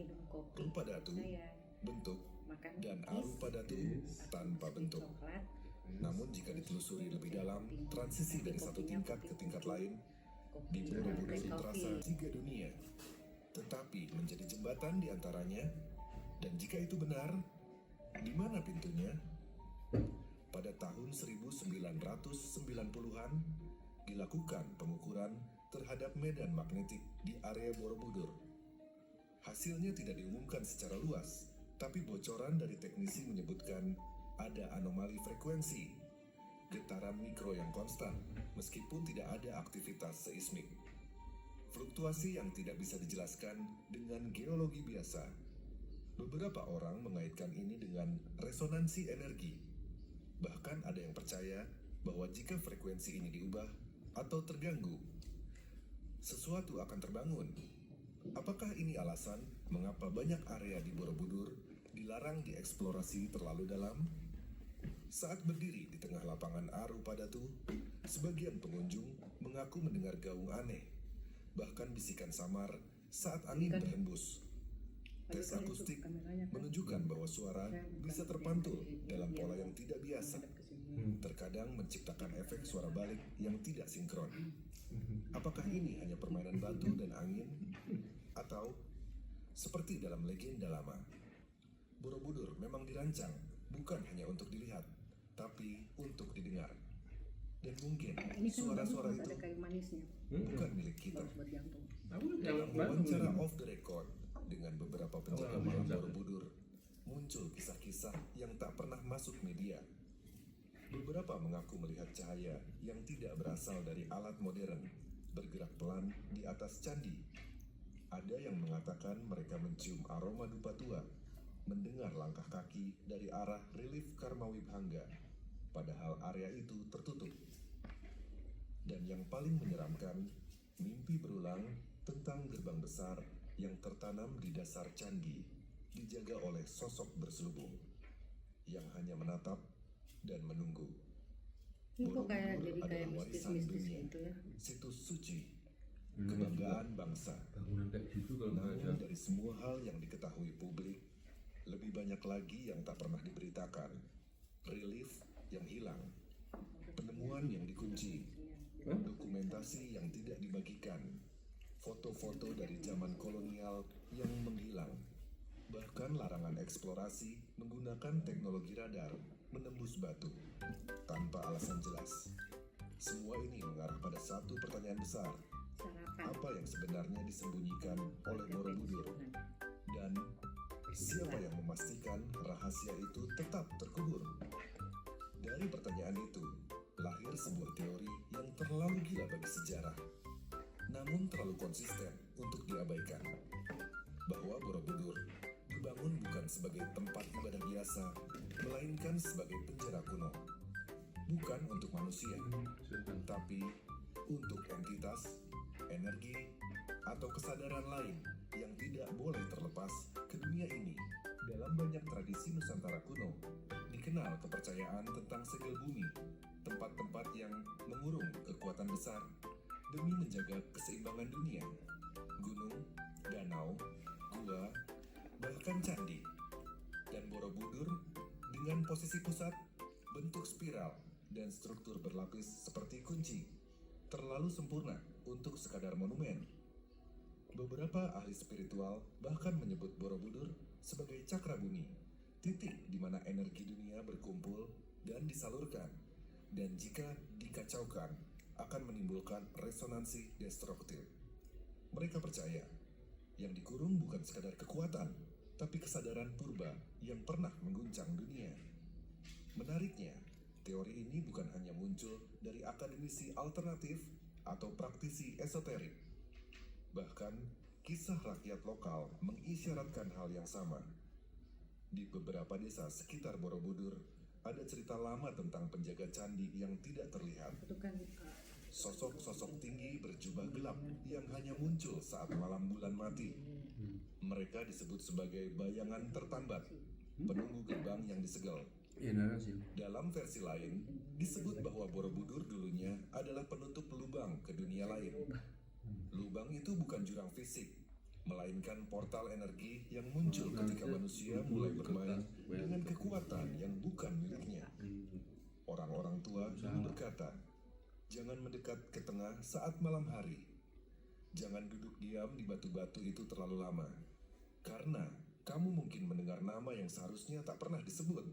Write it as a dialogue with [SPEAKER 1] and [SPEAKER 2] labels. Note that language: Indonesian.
[SPEAKER 1] minum kopi,
[SPEAKER 2] Rupa datu,
[SPEAKER 1] saya
[SPEAKER 2] bentuk,
[SPEAKER 1] makan
[SPEAKER 2] dan
[SPEAKER 1] cookies,
[SPEAKER 2] arupa datu tanpa
[SPEAKER 1] biskuit
[SPEAKER 2] bentuk.
[SPEAKER 1] coklat.
[SPEAKER 2] Namun jika ditelusuri lebih dalam, transisi dari satu tingkat ke tingkat lain di Borobudur terasa tiga dunia, tetapi menjadi jembatan di antaranya. Dan jika itu benar, di mana pintunya? Pada tahun 1990-an dilakukan pengukuran terhadap medan magnetik di area Borobudur. Hasilnya tidak diumumkan secara luas, tapi bocoran dari teknisi menyebutkan ada anomali frekuensi, getaran mikro yang konstan, meskipun tidak ada aktivitas seismik. Fluktuasi yang tidak bisa dijelaskan dengan geologi biasa. Beberapa orang mengaitkan ini dengan resonansi energi. Bahkan ada yang percaya bahwa jika frekuensi ini diubah atau terganggu, sesuatu akan terbangun. Apakah ini alasan mengapa banyak area di Borobudur dilarang dieksplorasi terlalu dalam? Saat berdiri di tengah lapangan Arupa Datu, sebagian pengunjung mengaku mendengar gaung aneh, bahkan bisikan samar saat angin berhembus. Tes akustik menunjukkan bahwa suara bisa terpantul dalam pola yang tidak biasa, terkadang menciptakan efek suara balik yang tidak sinkron. Apakah ini hanya permainan batu dan angin? Atau seperti dalam legenda lama, Borobudur memang dirancang bukan hanya untuk dilihat, tapi untuk didengar. Dan mungkin suara-suara itu bukan milik kita. Dalam wawancara off the record dengan beberapa penjaga malam Borobudur, muncul kisah-kisah yang tak pernah masuk media. Beberapa mengaku melihat cahaya yang tidak berasal dari alat modern bergerak pelan di atas candi. Ada yang mengatakan mereka mencium aroma dupa tua, mendengar langkah kaki dari arah relief Karmawibhangga, padahal area itu tertutup. Dan yang paling menyeramkan, mimpi berulang tentang gerbang besar yang tertanam di dasar candi, dijaga oleh sosok berselubung yang hanya menatap dan menunggu. Borobudur adalah warisan dunia,
[SPEAKER 1] gitu ya.
[SPEAKER 2] situs suci, kebanggaan bangsa.
[SPEAKER 3] Bangunan kayak gitu kalau nggak ada.
[SPEAKER 2] Namun dari semua hal yang diketahui publik, lebih banyak lagi yang tak pernah diberitakan. Relief yang hilang, penemuan yang dikunci, dokumentasi yang tidak dibagikan, foto-foto dari zaman kolonial yang menghilang, bahkan larangan eksplorasi menggunakan teknologi radar menembus batu tanpa alasan jelas. Semua ini mengarah pada satu pertanyaan besar: apa yang sebenarnya disembunyikan oleh Borobudur? Dan siapa yang memastikan rahasia itu tetap terkubur? Dari pertanyaan itu lahir sebuah teori yang terlalu gila bagi sejarah, namun terlalu konsisten untuk diabaikan, bahwa Borobudur dibangun bukan sebagai tempat ibadah biasa, melainkan sebagai penjara kuno. Bukan untuk manusia, tapi untuk entitas, energi, atau kesadaran lain yang tidak boleh terlepas ke dunia ini. Dalam banyak tradisi Nusantara kuno, dikenal kepercayaan tentang segel bumi, tempat-tempat yang mengurung kekuatan besar demi menjaga keseimbangan dunia. Gunung, danau, gua, bahkan candi. Dan Borobudur dengan posisi pusat, bentuk spiral, dan struktur berlapis seperti kunci, terlalu sempurna untuk sekadar monumen. Beberapa ahli spiritual bahkan menyebut Borobudur sebagai cakra bumi, titik di mana energi dunia berkumpul dan disalurkan, dan jika dikacaukan akan menimbulkan resonansi destruktif. Mereka percaya yang dikurung bukan sekadar kekuatan, tapi kesadaran purba yang pernah mengguncang dunia. Menariknya, teori ini bukan hanya muncul dari akademisi alternatif atau praktisi esoterik. Bahkan, kisah rakyat lokal mengisyaratkan hal yang sama. Di beberapa desa sekitar Borobudur, ada cerita lama tentang penjaga candi yang tidak terlihat. Sosok-sosok tinggi berjubah gelap yang hanya muncul saat malam bulan mati. Mereka disebut sebagai bayangan tertambat, penunggu gerbang yang disegel. Dalam versi lain, disebut bahwa Borobudur dulunya adalah penutup lubang ke dunia lain. Lubang itu bukan jurang fisik, melainkan portal energi yang muncul ketika manusia mulai bermain dengan kekuatan yang bukan miliknya. Orang-orang tua dulu berkata, jangan mendekat ke tengah saat malam hari. Jangan duduk diam di batu-batu itu terlalu lama, karena kamu mungkin mendengar nama yang seharusnya tak pernah disebut.